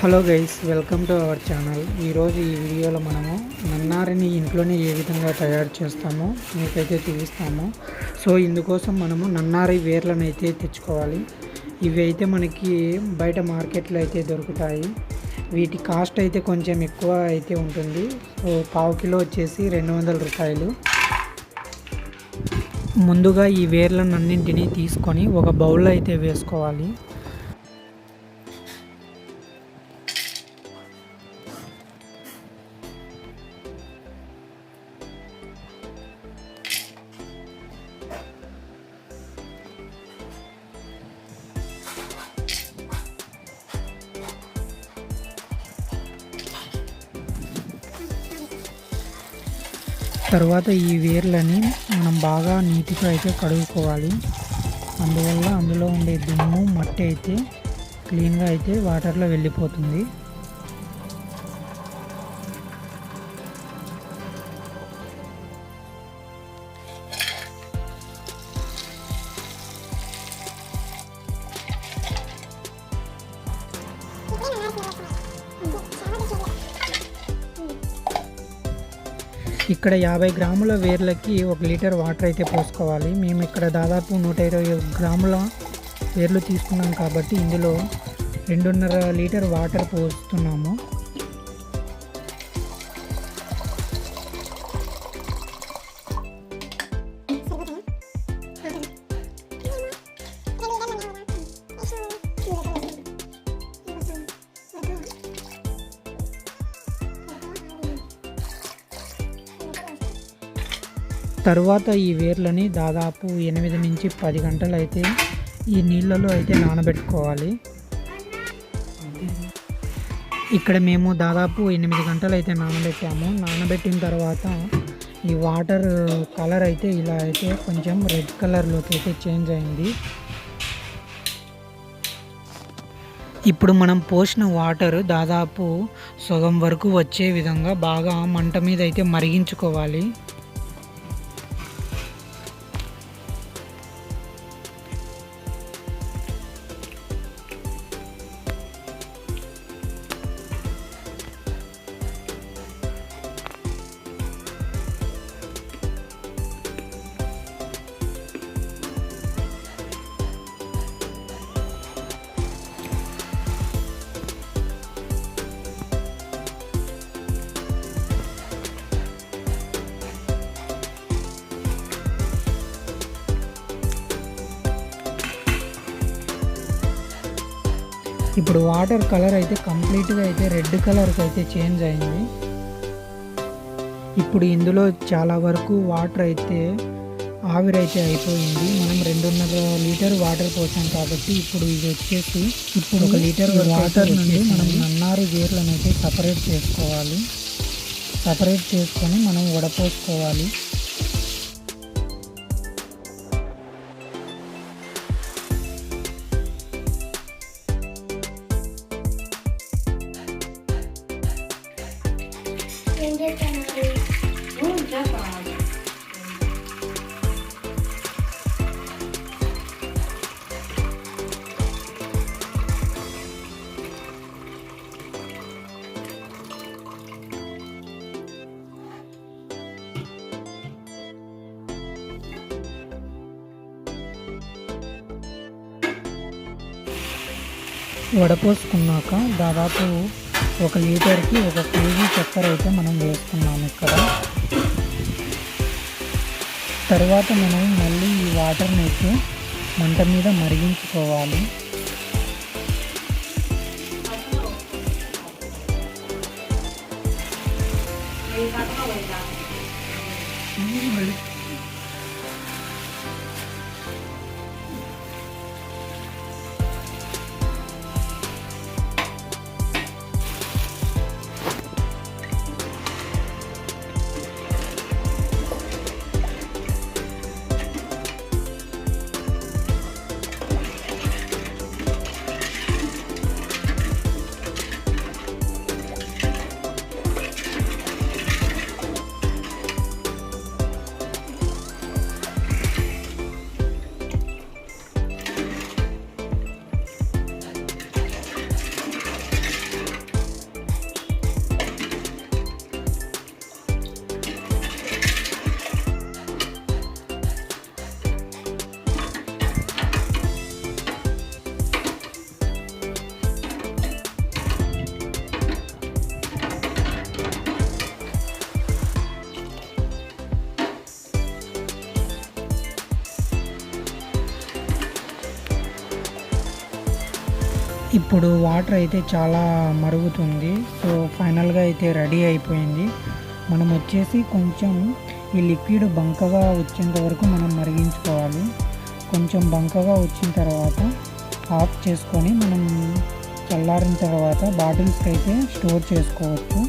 Hello guys, welcome to our channel. ఈరోజు ఈ వీడియోలో మనము నన్నారిని ఇంట్లోనే ఏ విధంగా తయారు చేస్తామో మీకైతే చూపిస్తాము. సో ఇందుకోసం మనము నన్నారి వేర్లను అయితే తెచ్చుకోవాలి. ఇవి అయితే మనకి బయట మార్కెట్లో అయితే దొరుకుతాయి. వీటి కాస్ట్ అయితే కొంచెం ఎక్కువ అయితే ఉంటుంది. సో పావు కిలో వచ్చేసి 200 రూపాయలు. ముందుగా ఈ వేర్లను అన్నింటినీ తీసుకొని ఒక బౌల్లో అయితే వేసుకోవాలి. తర్వాత ఈ వేర్లని మనం బాగా నీట్గా అయితే కడుక్కోవాలి. అందువల్ల అందులో ఉండే దుమ్ము మట్టి అయితే క్లీన్గా అయితే వాటర్లో వెళ్ళిపోతుంది. ఇక్కడ 50 గ్రాముల వేర్లకి 1 లీటర్ వాటర్ అయితే పోసుకోవాలి. మేము ఇక్కడ దాదాపు 120 గ్రాముల వేర్లు తీసుకున్నాం కాబట్టి ఇందులో 2.5 లీటర్ వాటర్ పోస్తున్నాము. తరువాత ఈ వేర్లని దాదాపు 8 నుంచి 10 గంటలు అయితే ఈ నీళ్ళలో అయితే నానబెట్టుకోవాలి. ఇక్కడ మేము దాదాపు 8 గంటలు అయితే నానబెట్టాము. నానబెట్టిన తర్వాత ఈ వాటర్ కలర్ అయితే ఇలా అయితే కొంచెం రెడ్ కలర్లోకి అయితే చేంజ్ అయింది. ఇప్పుడు మనం పోసిన వాటర్ దాదాపు సగం వరకు వచ్చే విధంగా బాగా మంట మీద అయితే మరిగించుకోవాలి. ఇప్పుడు వాటర్ కలర్ అయితే కంప్లీట్గా అయితే రెడ్ కలర్కి అయితే చేంజ్ అయింది. ఇప్పుడు ఇందులో చాలా వరకు వాటర్ అయితే ఆవిరైతే అయిపోయింది. మనం 2.5 లీటర్ వాటర్ పోసాం కాబట్టి ఇప్పుడు ఇది వచ్చేసి 1 లీటర్ వాటర్ నుండి మనం నన్నారి వేర్లను అయితే సపరేట్ చేసుకోవాలి. సపరేట్ చేసుకొని మనం వడపోసుకోవాలి. వడపోసుకున్నాక దాదాపు 1 లీటర్కి 1 కేజీ చక్కెర అయితే మనం వేసుకున్నాము ఇక్కడ. తర్వాత మనం మళ్ళీ ఈ వాటర్ని అయితే మంట మీద మరిగించుకోవాలి. ఇప్పుడు వాటర్ అయితే చాలా మరుగుతుంది. సో ఫైనల్గా అయితే రెడీ అయిపోయింది. మనం వచ్చేసి కొంచెం ఈ లిక్విడ్ బంకగా వచ్చేంత వరకు మనం మరిగించుకోవాలి. కొంచెం బంకగా వచ్చిన తర్వాత ఆఫ్ చేసుకొని మనం చల్లారిన తర్వాత బాటిల్స్కి అయితే స్టోర్ చేసుకోవచ్చు.